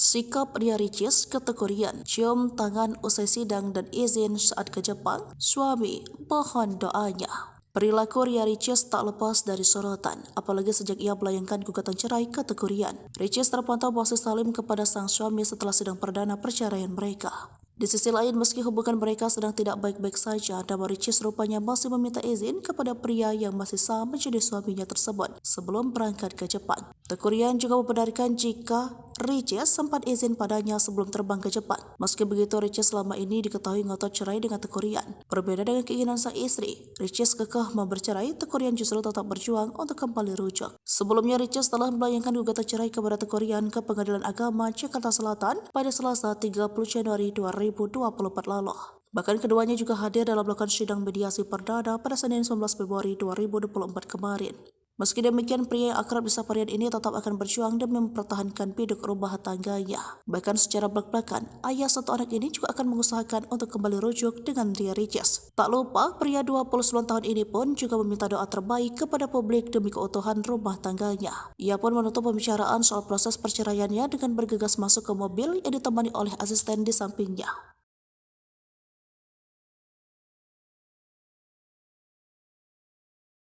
Sikap Ria Ricis ke Tekurian, cium tangan usai sidang dan izin saat ke Jepang, suami mohon doanya. Perilaku Ria Ricis tak lepas dari sorotan, apalagi sejak ia melayangkan gugatan cerai ke Tekurian. Ricis terpantau masih salim kepada sang suami setelah sidang perdana perceraian mereka. Di sisi lain, meski hubungan mereka sedang tidak baik-baik saja, namun Ricis rupanya masih meminta izin kepada pria yang masih sah menjadi suaminya tersebut sebelum berangkat ke Jepang. Tekurian juga membenarkan jika Ricis sempat izin padanya sebelum terbang ke Jepang. Meski begitu, Ricis selama ini diketahui ngotot cerai dengan Tekurian. Berbeda dengan keinginan sang istri, Ricis kekeh mau bercerai, Tekurian justru tetap berjuang untuk kembali rujuk. Sebelumnya, Ricis telah melayangkan gugatan cerai kepada Tekurian ke Pengadilan Agama Jakarta Selatan pada Selasa 30 Januari 2024 lalu. Bahkan keduanya juga hadir dalam melakukan sidang mediasi perdana pada Senin 19 Februari 2024 kemarin. Meski demikian, pria yang akrab disapa Rian ini tetap akan berjuang demi mempertahankan biduk rumah tangganya. Bahkan secara belak-belakan, ayah satu anak ini juga akan mengusahakan untuk kembali rujuk dengan Ria Ricis. Tak lupa, pria 29 tahun ini pun juga meminta doa terbaik kepada publik demi keutuhan rumah tangganya. Ia pun menutup pembicaraan soal proses perceraiannya dengan bergegas masuk ke mobil yang ditemani oleh asisten di sampingnya.